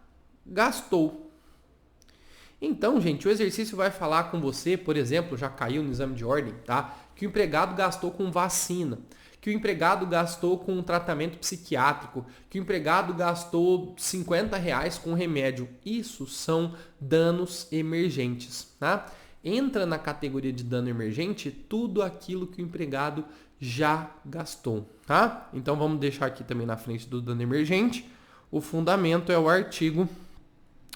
gastou. Então, gente, o exercício vai falar com você, por exemplo, já caiu no exame de ordem, tá? Que o empregado gastou com vacina, que o empregado gastou com um tratamento psiquiátrico, que o empregado gastou R$50 com remédio. Isso são danos emergentes, tá? Entra na categoria de dano emergente tudo aquilo que o empregado já gastou, tá? Então vamos deixar aqui também na frente do dano emergente. O fundamento é o artigo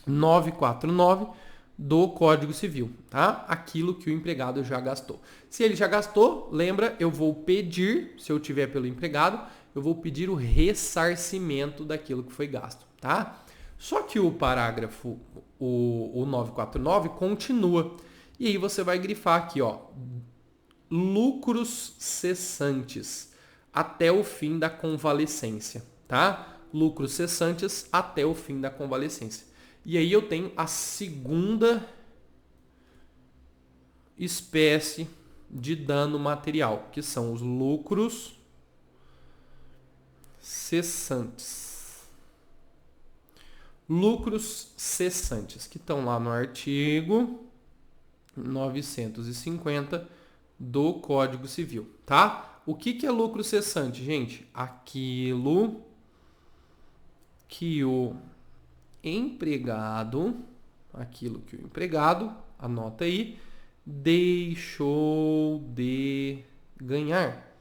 949 do Código Civil, tá? Aquilo que o empregado já gastou. Se ele já gastou, lembra, eu vou pedir, se eu tiver pelo empregado, eu vou pedir o ressarcimento daquilo que foi gasto, tá? Só que o parágrafo, o 949, continua. E aí você vai grifar aqui, ó, lucros cessantes até o fim da convalescência, tá? Lucros cessantes até o fim da convalescência. E aí eu tenho a segunda espécie de dano material, que são os lucros cessantes. Lucros cessantes, que estão lá no artigo 950 do Código Civil, tá? O que é lucro cessante, gente? Aquilo que o empregado, anota aí, deixou de ganhar.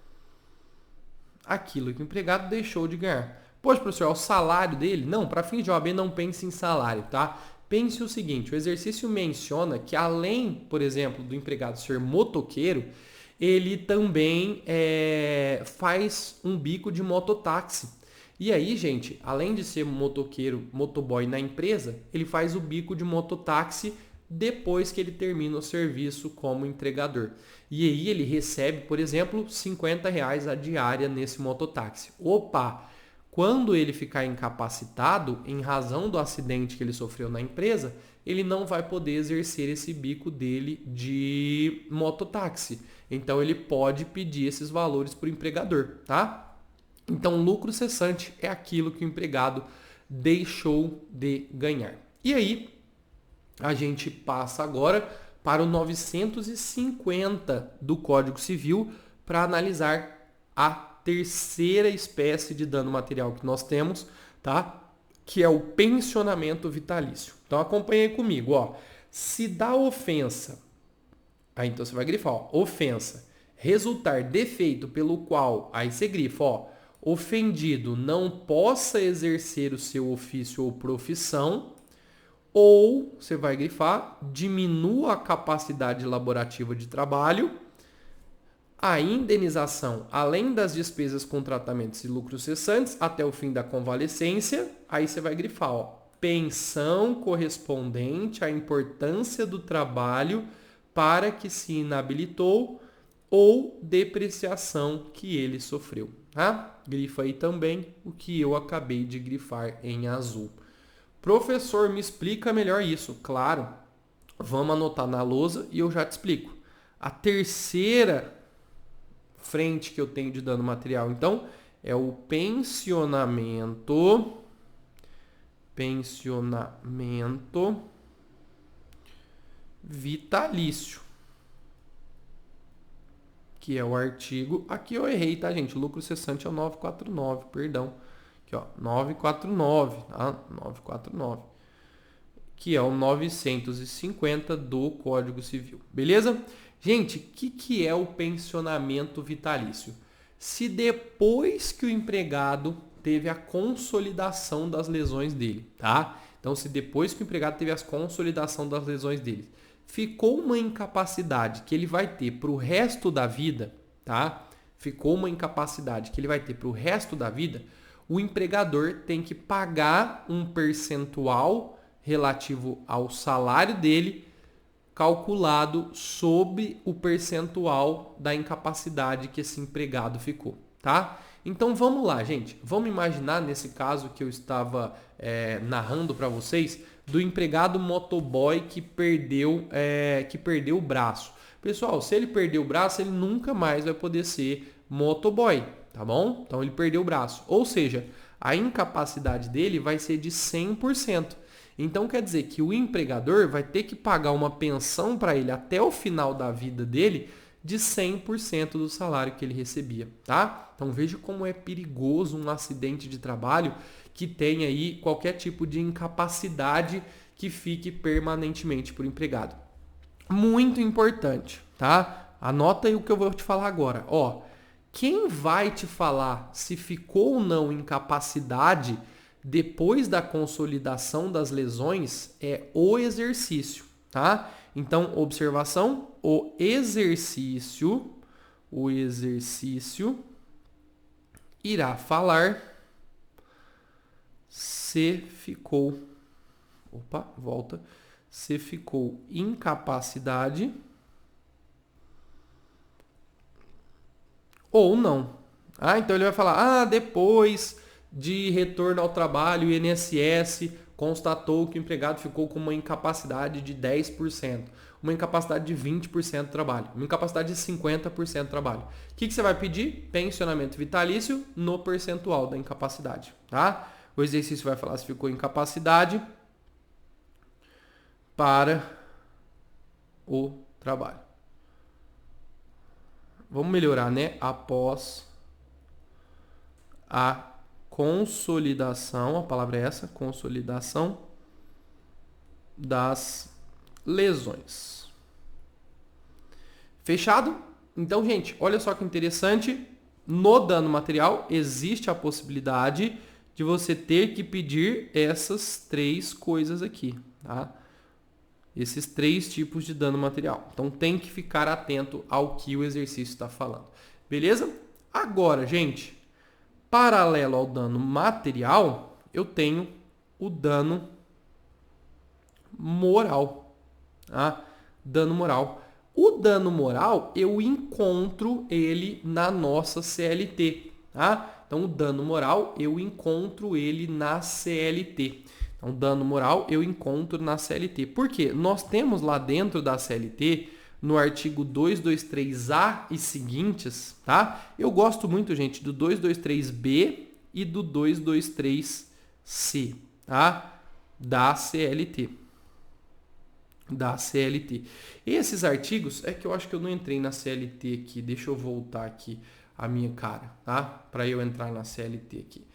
Aquilo que o empregado deixou de ganhar. Poxa, professor, é o salário dele? Não, para fins de OAB não pense em salário, tá? Pense o seguinte, o exercício menciona que além, por exemplo, do empregado ser motoqueiro, ele também faz um bico de mototáxi. E aí, gente, além de ser motoqueiro, motoboy na empresa, ele faz o bico de mototáxi depois que ele termina o serviço como entregador. E aí ele recebe, por exemplo, R$50 a diária nesse mototáxi. Opa! Quando ele ficar incapacitado, em razão do acidente que ele sofreu na empresa, ele não vai poder exercer esse bico dele de mototáxi. Então ele pode pedir esses valores para o empregador, tá? Então, lucro cessante é aquilo que o empregado deixou de ganhar. E aí, a gente passa agora para o 950 do Código Civil para analisar a terceira espécie de dano material que nós temos, tá? Que é o pensionamento vitalício. Então acompanhe aí comigo, ó. Se da ofensa, aí então você vai grifar, ó, ofensa, resultar defeito pelo qual, aí você grifa, ó, ofendido não possa exercer o seu ofício ou profissão, ou você vai grifar, diminua a capacidade laborativa de trabalho, a indenização, além das despesas com tratamentos e lucros cessantes, até o fim da convalescência, aí você vai grifar, ó, pensão correspondente à importância do trabalho para que se inabilitou ou depreciação que ele sofreu. Tá? Grifa aí também o que eu acabei de grifar em azul. Professor, me explica melhor isso. Claro, vamos anotar na lousa e eu já te explico. A terceira frente que eu tenho de dano material, então, é o pensionamento vitalício, que é o artigo, aqui eu errei, tá, gente? O lucro cessante é o 949, perdão. Aqui, ó, 949, tá? 949, que é o 950 do Código Civil, beleza? Gente, o que é o pensionamento vitalício? Se depois que o empregado teve a consolidação das lesões dele, tá? Então, se depois que o empregado teve a consolidação das lesões dele, ficou uma incapacidade que ele vai ter para o resto da vida, tá? Ficou uma incapacidade que ele vai ter para o resto da vida, o empregador tem que pagar um percentual relativo ao salário dele, calculado sobre o percentual da incapacidade que esse empregado ficou, tá? Então vamos lá, gente. Vamos imaginar nesse caso que eu estava narrando para vocês do empregado motoboy que perdeu o braço. Pessoal, se ele perder o braço, ele nunca mais vai poder ser motoboy, tá bom? Então ele perdeu o braço. Ou seja, a incapacidade dele vai ser de 100%. Então quer dizer que o empregador vai ter que pagar uma pensão para ele até o final da vida dele de 100% do salário que ele recebia, tá? Então veja como é perigoso um acidente de trabalho que tenha aí qualquer tipo de incapacidade que fique permanentemente para o empregado. Muito importante, tá? Anota aí o que eu vou te falar agora. Ó, quem vai te falar se ficou ou não incapacidade depois da consolidação das lesões é o exercício, tá? Então, observação, o exercício irá falar se ficou, se ficou incapacidade ou não. Então ele vai falar, depois de retorno ao trabalho, o INSS constatou que o empregado ficou com uma incapacidade de 10%, uma incapacidade de 20% de trabalho, uma incapacidade de 50% de trabalho. O que você vai pedir? Pensionamento vitalício no percentual da incapacidade, tá? O exercício vai falar se ficou incapacidade para o trabalho. Vamos melhorar, né? Após a consolidação, a palavra é essa, consolidação das lesões. Fechado? Então, gente, olha só que interessante. No dano material, existe a possibilidade de você ter que pedir essas três coisas aqui, tá? Esses três tipos de dano material. Então, tem que ficar atento ao que o exercício está falando. Beleza? Agora, gente, paralelo ao dano material, eu tenho o dano moral. Tá? Dano moral. O dano moral, eu encontro ele na nossa CLT. Tá? Então, o dano moral, eu encontro ele na CLT. Então, dano moral, eu encontro na CLT. Por quê? Nós temos lá dentro da CLT, no artigo 223A e seguintes, tá? Eu gosto muito, gente, do 223B e do 223C, tá? Da CLT. da CLT. Esses artigos, é que eu acho que eu não entrei na CLT aqui, deixa eu voltar aqui a minha cara, tá? Para eu entrar na CLT aqui.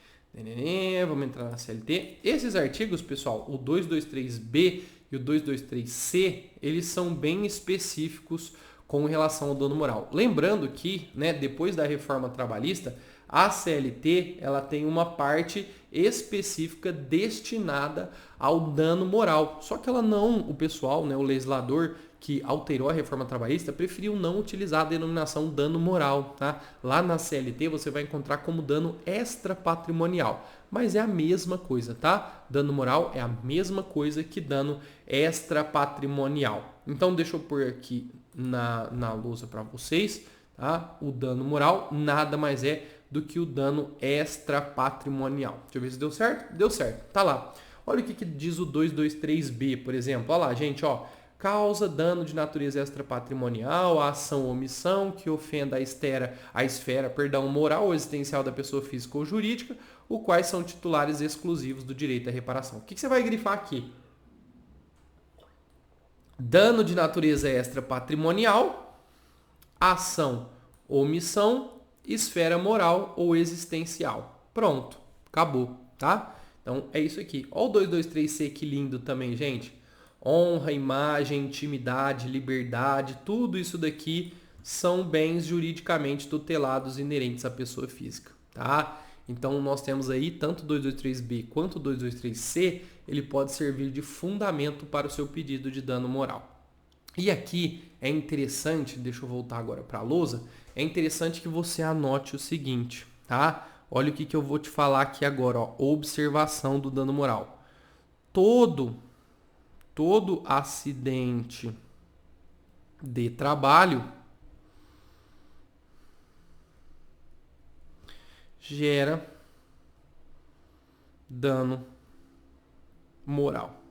Vamos entrar na CLT. Esses artigos, pessoal, o 223B e o 223C, eles são bem específicos com relação ao dano moral. Lembrando que, né, depois da reforma trabalhista, a CLT ela tem uma parte específica destinada ao dano moral. Só que ela não, o pessoal, né, o legislador que alterou a reforma trabalhista, preferiu não utilizar a denominação dano moral. Tá? Lá na CLT você vai encontrar como dano extrapatrimonial. Mas é a mesma coisa, tá? Dano moral é a mesma coisa que dano extrapatrimonial. Então deixa eu pôr aqui na lousa para vocês. Tá? O dano moral nada mais é do que o dano extrapatrimonial. Deixa eu ver se deu certo. Deu certo. Tá lá. Olha o que diz o 223B, por exemplo. Olha lá, gente, ó. Causa dano de natureza extrapatrimonial, a ação ou omissão que ofenda a esfera moral ou existencial da pessoa física ou jurídica, os quais são titulares exclusivos do direito à reparação. O que você vai grifar aqui? Dano de natureza extrapatrimonial, ação ou omissão, esfera moral ou existencial. Pronto, acabou, tá? Então é isso aqui. Olha o 223C, que lindo também, gente. Honra, imagem, intimidade, liberdade, tudo isso daqui são bens juridicamente tutelados inerentes à pessoa física, tá? Então nós temos aí tanto o 223B quanto o 223C, ele pode servir de fundamento para o seu pedido de dano moral. E aqui é interessante, deixa eu voltar agora para a lousa, é interessante que você anote o seguinte, tá? Olha o que eu vou te falar aqui agora, ó, observação do dano moral. Todo acidente de trabalho gera dano moral.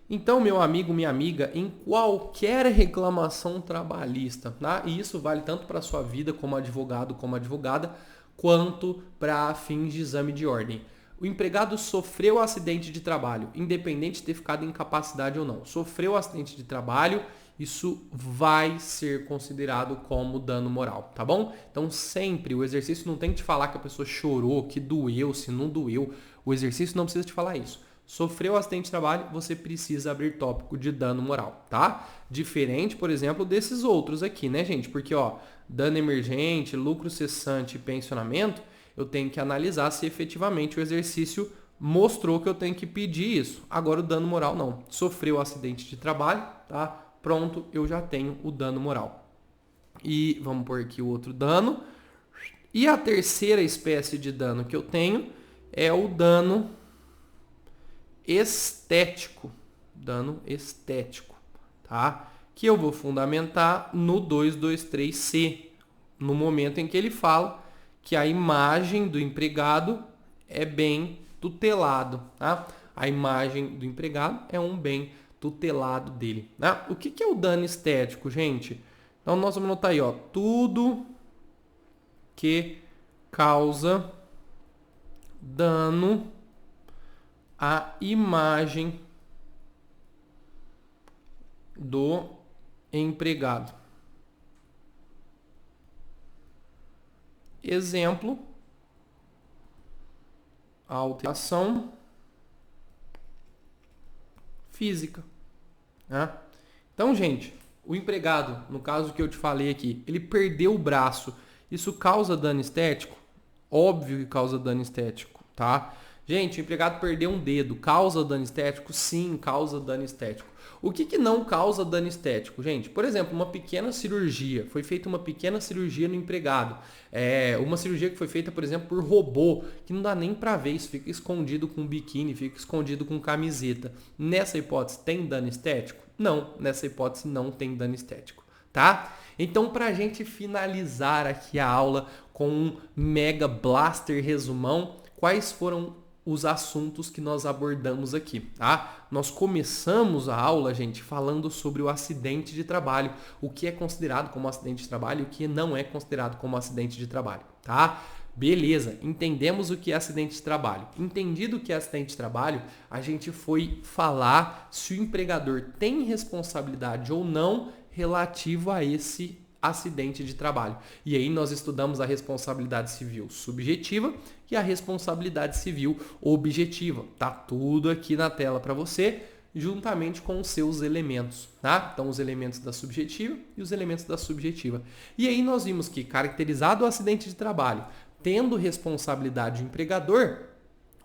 Então, meu amigo, minha amiga, em qualquer reclamação trabalhista, tá? E isso vale tanto para a sua vida como advogado, como advogada, quanto para fins de exame de ordem. O empregado sofreu acidente de trabalho, independente de ter ficado em incapacidade ou não. Sofreu acidente de trabalho, isso vai ser considerado como dano moral, tá bom? Então sempre, o exercício não tem que te falar que a pessoa chorou, que doeu, se não doeu. O exercício não precisa te falar isso. Sofreu acidente de trabalho, você precisa abrir tópico de dano moral, tá? Diferente, por exemplo, desses outros aqui, né, gente? Porque, ó, dano emergente, lucro cessante e pensionamento, eu tenho que analisar se efetivamente o exercício mostrou que eu tenho que pedir isso. Agora o dano moral não. Sofreu acidente de trabalho, tá? Pronto, eu já tenho o dano moral. E vamos pôr aqui o outro dano. E a terceira espécie de dano que eu tenho é o dano estético. Dano estético, tá? Que eu vou fundamentar no 223C, no momento em que ele fala que a imagem do empregado é bem tutelado, tá? A imagem do empregado é um bem tutelado dele, tá? O que é o dano estético, gente? Então nós vamos anotar aí, ó, tudo que causa dano à imagem do empregado. Exemplo, alteração física. Né? Então, gente, o empregado, no caso que eu te falei aqui, ele perdeu o braço. Isso causa dano estético? Óbvio que causa dano estético, tá? Gente, o empregado perdeu um dedo. Causa dano estético? Sim, causa dano estético. O que não causa dano estético, gente? Por exemplo, uma pequena cirurgia. Foi feita uma pequena cirurgia no empregado. Uma cirurgia que foi feita, por exemplo, por robô, que não dá nem pra ver. Isso fica escondido com biquíni, fica escondido com camiseta. Nessa hipótese, tem dano estético? Não, nessa hipótese não tem dano estético, tá? Então, pra gente finalizar aqui a aula com um mega blaster resumão, quais foram os assuntos que nós abordamos aqui, tá? Nós começamos a aula, gente, falando sobre o acidente de trabalho, o que é considerado como acidente de trabalho e o que não é considerado como acidente de trabalho, tá? Beleza, entendemos o que é acidente de trabalho. Entendido o que é acidente de trabalho, a gente foi falar se o empregador tem responsabilidade ou não relativo a esse acidente de trabalho. E aí nós estudamos a responsabilidade civil subjetiva e a responsabilidade civil objetiva. Tá tudo aqui na tela para você, juntamente com os seus elementos, tá? Então, os elementos da subjetiva e os elementos da subjetiva. E aí nós vimos que, caracterizado o acidente de trabalho, tendo responsabilidade o empregador,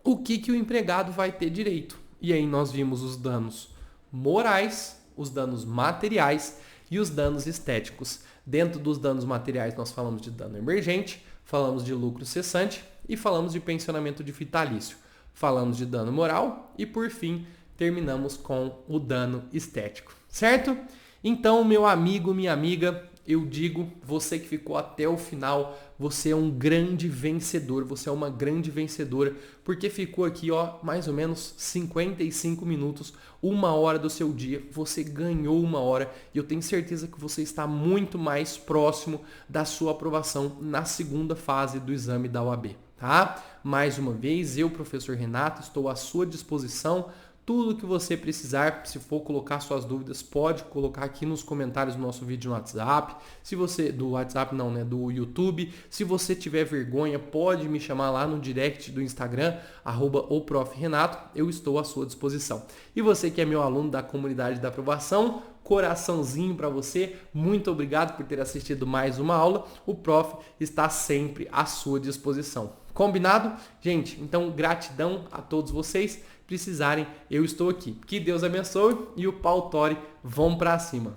o que o empregado vai ter direito? E aí nós vimos os danos morais, os danos materiais e os danos estéticos. Dentro dos danos materiais, nós falamos de dano emergente, falamos de lucro cessante e falamos de pensionamento de vitalício. Falamos de dano moral e, por fim, terminamos com o dano estético, certo? Então, meu amigo, minha amiga, eu digo, você que ficou até o final, você é um grande vencedor, você é uma grande vencedora, porque ficou aqui, ó, mais ou menos 55 minutos, 1 hora do seu dia, você ganhou 1 hora e eu tenho certeza que você está muito mais próximo da sua aprovação na segunda fase do exame da OAB, tá? Mais uma vez, eu, professor Renato, estou à sua disposição. Tudo que você precisar, se for colocar suas dúvidas, pode colocar aqui nos comentários do nosso vídeo no WhatsApp. Se você, do WhatsApp não, né, do YouTube. Se você tiver vergonha, pode me chamar lá no direct do Instagram, @oprofrenato. Eu estou à sua disposição. E você que é meu aluno da comunidade da aprovação, coraçãozinho para você. Muito obrigado por ter assistido mais uma aula. O prof está sempre à sua disposição. Combinado? Gente, então gratidão a todos vocês. Precisarem, eu estou aqui. Que Deus abençoe e o pau tori, vão para cima.